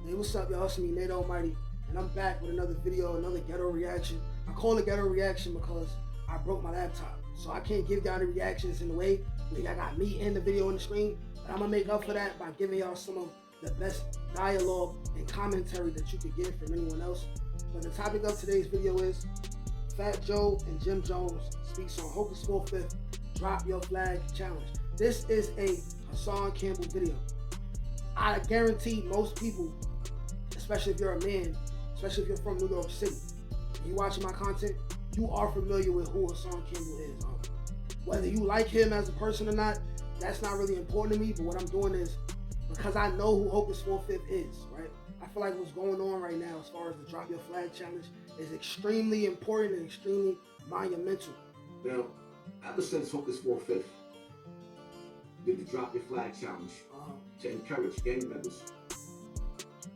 Hey, what's up, y'all? It's me, Nate Almighty, and I'm back with another video, another ghetto reaction. I call it ghetto reaction because I broke my laptop, so I can't give y'all the reactions in the way where y'all got me in the video on the screen, but I'm gonna make up for that by giving y'all some of the best dialogue and commentary that you could get from anyone else. But the topic of today's video is Fat Joe and Jim Jones speaks on Hocus 4/5 Drop Your Flag Challenge. This is a Hassan Campbell video. I guarantee most people, especially if you're a man, especially if you're from New York City, and you watching my content, you are familiar with who Hassan Campbell is. Whether you like him as a person or not, that's not really important to me, but what I'm doing is, because I know who Hocus 4/5 is, right? I feel like what's going on right now as far as the Drop Your Flag Challenge is extremely important and extremely monumental. Now, ever since Hocus 4/5 did the Drop Your Flag Challenge to encourage gang members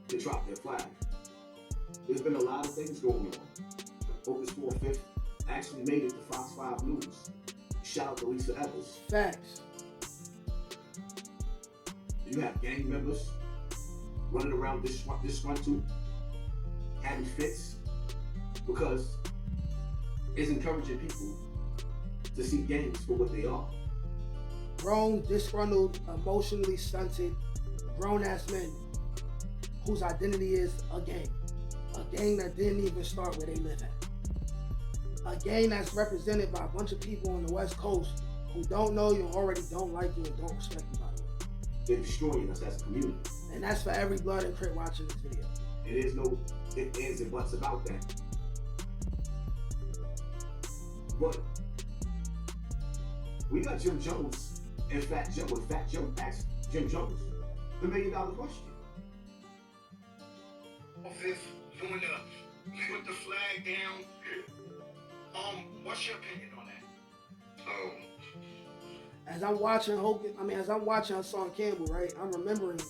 to drop their flag, there's been a lot of things going on. Hocus 4/5 actually made it to Fox 5 News. Shout out to Lisa Evans. Facts. You have gang members running around disgruntled, having fits, because it's encouraging people to see gangs for what they are. Grown, disgruntled, emotionally stunted, grown-ass men whose identity is a gang. A gang that didn't even start where they live at. A gang that's represented by a bunch of people on the West Coast who don't know you, already don't like you, and don't respect you, by the way. They're destroying us as a community. And that's for every blood and crit watching this video. It is no ifs, ands, and buts about that. But we got Jim Jones and Fat Joe. And Fat Joe asked Jim Jones the $1 million question. If you want to put the flag down, what's your opinion on that? As I'm watching Hassan Campbell, right, I'm remembering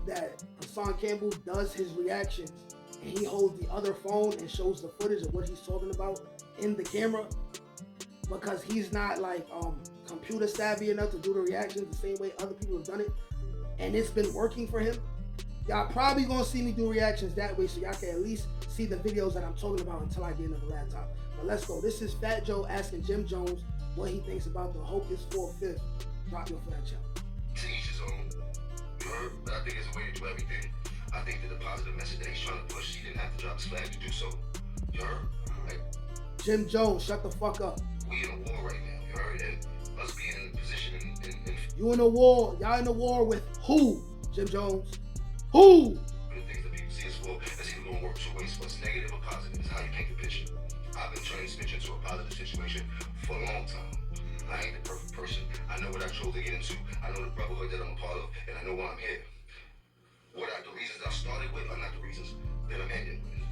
that Hassan Campbell does his reactions and he holds the other phone and shows the footage of what he's talking about in the camera, because he's not like computer savvy enough to do the reactions the same way other people have done it, and it's been working for him. Y'all probably gonna see me do reactions that way, so y'all can at least see the videos that I'm talking about until I get another laptop. But let's go. This is Fat Joe asking Jim Jones what he thinks about the Hocus 4/5 Drop Your Flag Challenge. To each his own. You heard? But I think it's a way to do everything. I think that the positive message that he's trying to push, he didn't have to drop his flag to do so. You heard? Like, Jim Jones, shut the fuck up. we in a war right now. You heard? And us being in a position in You in a war. Y'all in a war with who, Jim Jones? Who? the things that people see us for, that's either going to work two ways. What's negative or positive is how you paint the picture. I've been turning this picture into a positive situation for a long time. I ain't the perfect person. I know what I chose to get into. I know the brotherhood that I'm a part of, and I know why I'm here. The reasons I started with are not the reasons that I'm ending with.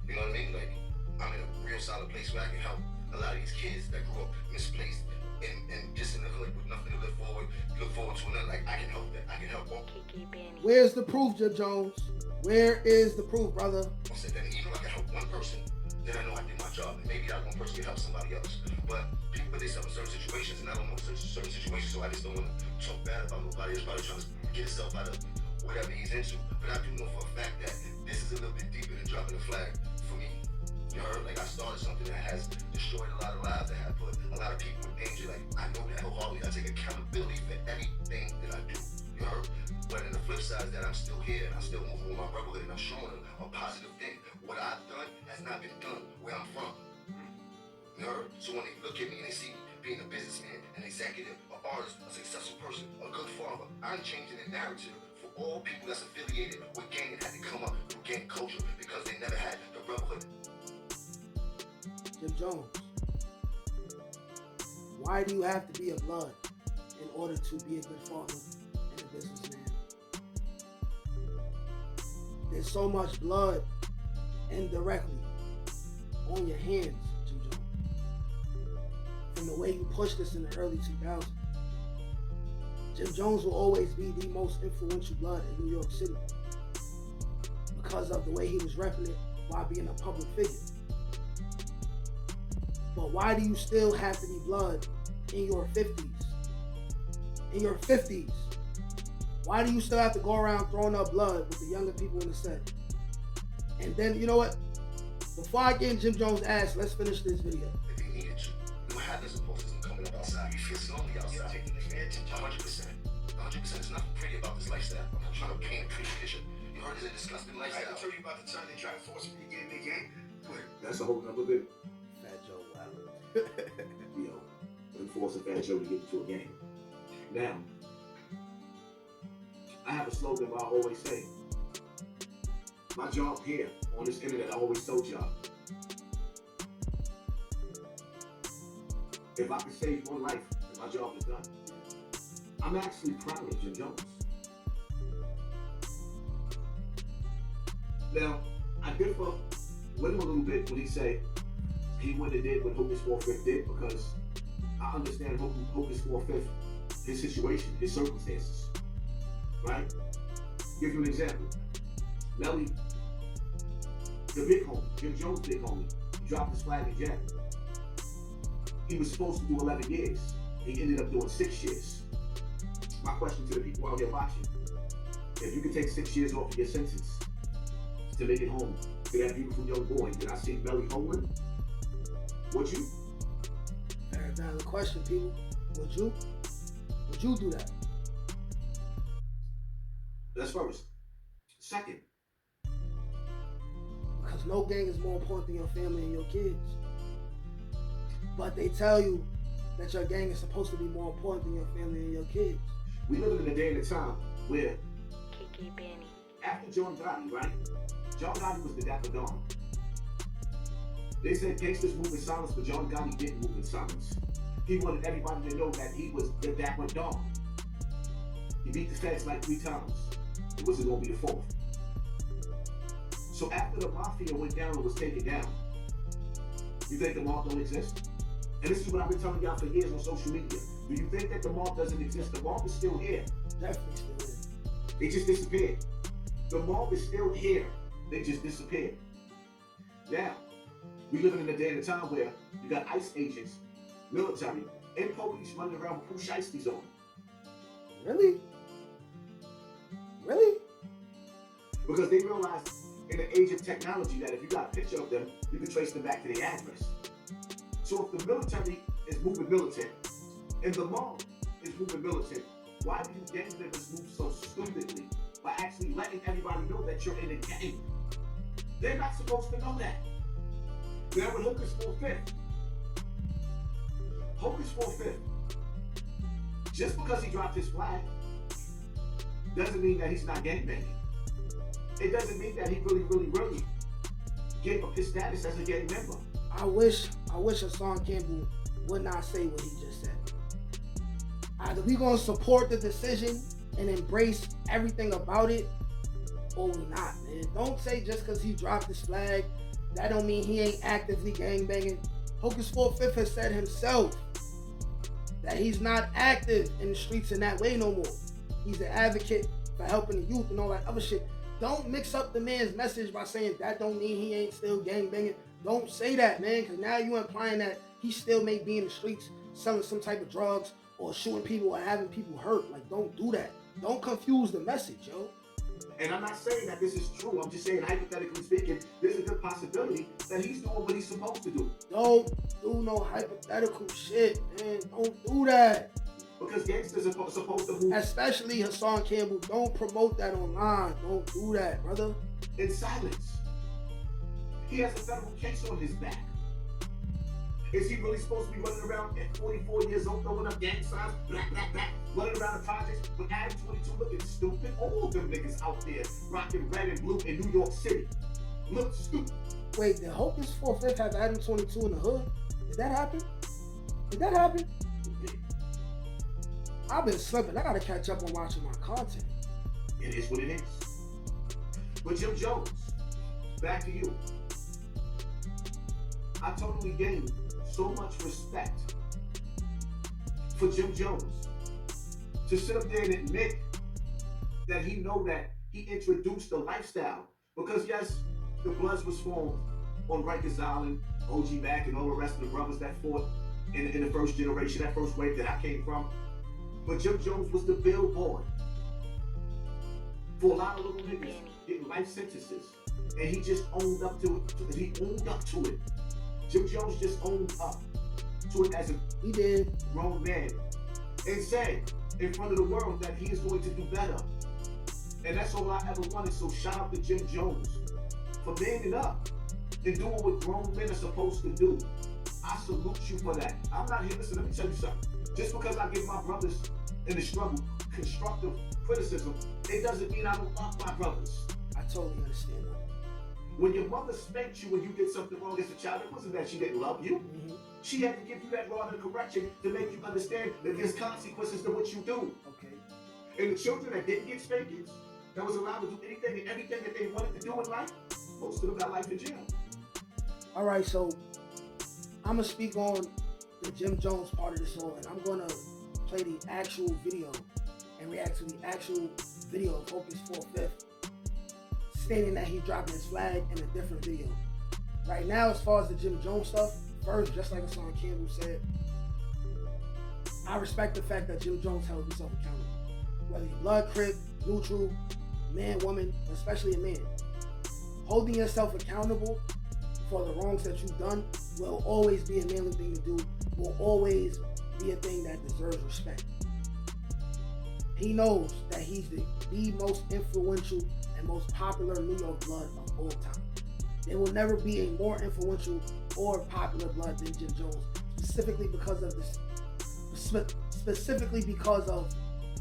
You know what I mean? Like, I'm in a real solid place where I can help a lot of these kids that grew up misplaced and just in the hood with nothing to look forward to another. Like, I can help that. I can help all. Where's the proof, Jim Jones? Where is the proof, brother? I said that even if I can help one person, then I know I did my job, and maybe that one person can help somebody else. But people put themselves in certain situations, and I don't know certain situations, so I just don't want to talk bad about nobody. It's probably trying to get himself out of whatever he's into. But I do know for a fact that this is a little bit deeper than dropping a flag for me. You heard? Like, I started something that has destroyed a lot of lives, that have put a lot of people in danger. Like, I know that wholeheartedly. I take accountability for everything that I do. You heard? But in the flip side is that I'm still here, and I'm still moving with my brotherhood, and I'm showing them a positive thing. What I've done has not been done where I'm from. You heard? So when they look at me and they see me being a businessman, an executive, an artist, a successful person, a good father, I'm changing the narrative for all people that's affiliated with gang and had to come up through gang culture because they never had the brotherhood. Jim Jones, why do you have to be a blood in order to be a good father and a businessman? There's so much blood indirectly on your hands, Jim Jones, from the way you pushed this in the early 2000s. Jim Jones will always be the most influential blood in New York City because of the way he was repping it while being a public figure. But why do you still have to be blood in your 50s? In your 50s? Why do you still have to go around throwing up blood with the younger people in the set? And then, you know what? Before I get in Jim Jones' ass, let's finish this video. If he needed you, you had this posters coming up outside. You feel lonely outside. Taking advantage. 100%. 100%. There's nothing pretty about this lifestyle. I'm not trying to paint a pretty picture. You heard it's a disgusting lifestyle. I can tell you about the time they tried to force me to get in the game. That's a whole nother video. Fat Joe, wow. Yo, I'm forcing Fat Joe to get into a game. Now, I have a slogan I always say. My job here on this internet, I always told y'all. If I could save one life, then my job is done. I'm actually proud of Jim Jones. Now, I differ with him a little bit when he say he wouldn't have did what Hocus 4/5 did, because I understand Hocus 4/5, his situation, his circumstances, right? Give you an example. Melly, the big homie, Jim Jones' big homie, he dropped his flag in jail. He was supposed to do 11 years. He ended up doing 6 years. My question to the people out there watching, if you could take 6 years off of your sentence to make it home to that beautiful young boy that I see Melly holding, would you? Very valid question, people. Would you? Would you do that? That's first. Second. Because no gang is more important than your family and your kids. But they tell you that your gang is supposed to be more important than your family and your kids. We live in a day and a time where after John Gotti, right? John Gotti was the Dapper Don. They said gangsters move in silence, but John Gotti didn't move in silence. He wanted everybody to know that he was the Dapper Don. He beat the feds like 3 times. It wasn't going to be the 4th. So after the mafia went down and was taken down, you think the mob don't exist? And this is what I've been telling y'all for years on social media. Do you think that the mob doesn't exist? The mob is still here. Definitely still is. They just disappeared. The mob is still here. They just disappeared. Now, we living in a day and a time where you got ICE agents, military, and police running around with push shiesties on. Really? Really? Because they realized in the age of technology that if you got a picture of them, you can trace them back to their address. So if the military is moving militant and the mob is moving militant, why do you gang members move so stupidly by actually letting everybody know that you're in a gang? They're not supposed to know that. Now with Hocus 4/5, Hocus 4/5, just because he dropped his flag doesn't mean that he's not gangbanging. It doesn't mean that he really gave up his status as a gang member. I wish Hassan Campbell would not say what he just said. Either we gonna support the decision and embrace everything about it, or we not, man. Don't say just because he dropped his flag, that don't mean he ain't actively gangbanging. Hocus 4/5 has said himself that he's not active in the streets in that way no more. He's an advocate for helping the youth and all that other shit. Don't mix up the man's message by saying that don't mean he ain't still gangbanging. Don't say that, man, because now you implying that he still may be in the streets selling some type of drugs or shooting people or having people hurt. Like, don't do that. Don't confuse the message, yo. And I'm not saying that this is true. I'm just saying, hypothetically speaking, there's a good possibility that he's doing what he's supposed to do. Don't do no hypothetical shit, man. Don't do that. Because gangsters are supposed to move. Especially Hassan Campbell. Don't promote that online. Don't do that, brother. In silence. He has a federal case on his back. Is he really supposed to be running around at 44 years old, throwing up gang signs, black, running around the projects with Adam 22 looking stupid? All of them niggas out there rocking red and blue in New York City look stupid. Wait, did Hocus 4/5 have Adam 22 in the hood? Did that happen? Did that happen? I've been slipping. I gotta catch up on watching my content. It is what it is. But Jim Jones, back to you. I totally gained so much respect for Jim Jones to sit up there and admit that he know that he introduced the lifestyle. Because yes, the Bloods was formed on Rikers Island, OG Mac and all the rest of the brothers that fought in the first generation, that first wave that I came from. But Jim Jones was the billboard for a lot of little niggas getting life sentences And he just owned up to it. He owned up to it. Jim Jones just owned up to it as a grown man and said in front of the world that he is going to do better. And that's all I ever wanted. So shout out to Jim Jones for manning up and doing what grown men are supposed to do. I salute you for that. I'm not here, listen, let me tell you something. Just because I give my brothers in the struggle constructive criticism, it doesn't mean I don't love my brothers. I totally understand that. When your mother spanked you when you did something wrong as a child, it wasn't that she didn't love you. Mm-hmm. She had to give you that rod of correction to make you understand that there's consequences to what you do. Okay. And the children that didn't get spankings, that was allowed to do anything and everything that they wanted to do in life, most of them got life in jail. All right, so I'm going to speak on the Jim Jones part of this all, and I'm going to play the actual video and react to the actual video of Hocus 4/5, stating that he's dropping his flag in a different video. Right now, as far as the Jim Jones stuff, first, just like Hassan Campbell said, I respect the fact that Jim Jones held himself accountable. Whether you're blood, crip, neutral, man, woman, especially a man. Holding yourself accountable for the wrongs that you've done will always be a manly thing to do, will always be a thing that deserves respect. He knows that he's the most influential and most popular New York blood of all time. There will never be a more influential or popular blood than Jim Jones, specifically because of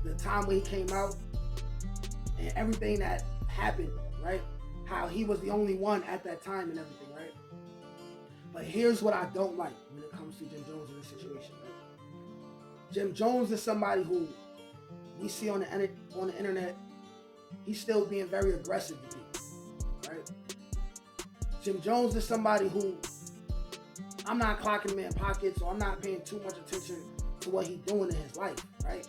the time when he came out and everything that happened, right? How he was the only one at that time and everything, right? But here's what I don't like when it comes to Jim Jones in this situation, right? Jim Jones is somebody who we see on the internet, he's still being very aggressive to people, right? Jim Jones is somebody who I'm not clocking him in pockets, so I'm not paying too much attention to what he's doing in his life, right?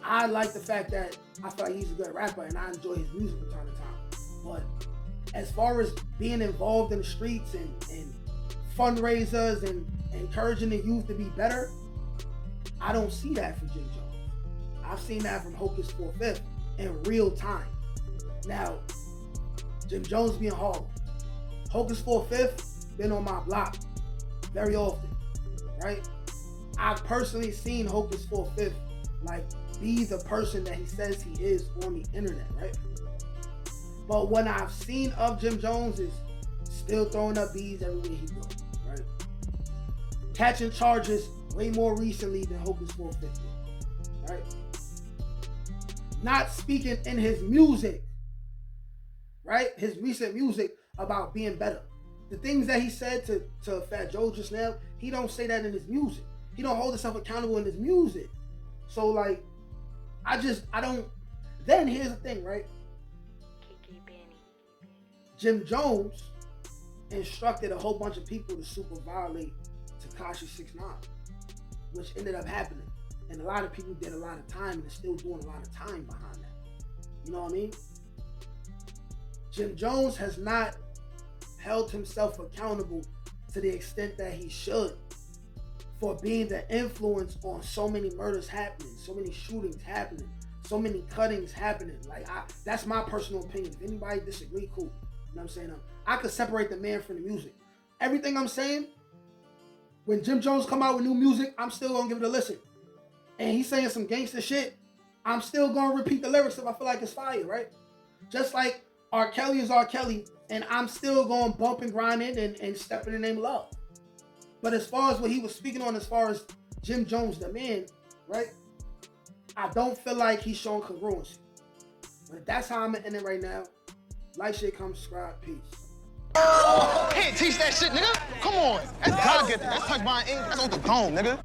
I like the fact that I feel like he's a good rapper and I enjoy his music from time to time. But as far as being involved in the streets and fundraisers and encouraging the youth to be better, I don't see that from Jim Jones. I've seen that from Hocus 4/5 in real time. Now, Jim Jones being Harlem. Hocus 4/5 been on my block very often, right? I've personally seen Hocus 4/5 like be the person that he says he is on the internet, right? But what I've seen of Jim Jones is still throwing up bees everywhere he goes, right? Catching charges way more recently than Hocus 4/5 did, right? Not speaking in his music, right? His recent music about being better. The things that he said to Fat Joe just now, he don't say that in his music. He don't hold himself accountable in his music. So like, I don't. Then here's the thing, right? Jim Jones instructed a whole bunch of people to super violate Tekashi 6ix9ine, which ended up happening. And a lot of people did a lot of time and are still doing a lot of time behind that. You know what I mean? Jim Jones has not held himself accountable to the extent that he should for being the influence on so many murders happening, so many shootings happening, so many cuttings happening. Like, that's my personal opinion. If anybody disagree, cool. You know what I'm saying? I could separate the man from the music. Everything I'm saying, when Jim Jones come out with new music, I'm still gonna give it a listen. And he's saying some gangster shit, I'm still gonna repeat the lyrics if I feel like it's fire, right? Just like R. Kelly is R. Kelly, and I'm still going to bump and grind it and step in the name of love. But as far as what he was speaking on, as far as Jim Jones, the man, right? I don't feel like he's showing congruency. But that's how I'm going to end it right now. Like, share, comment, subscribe. Peace. Can't teach that shit, nigga. Come on. That's God get that. That's touch my ink. That's on the dome, nigga.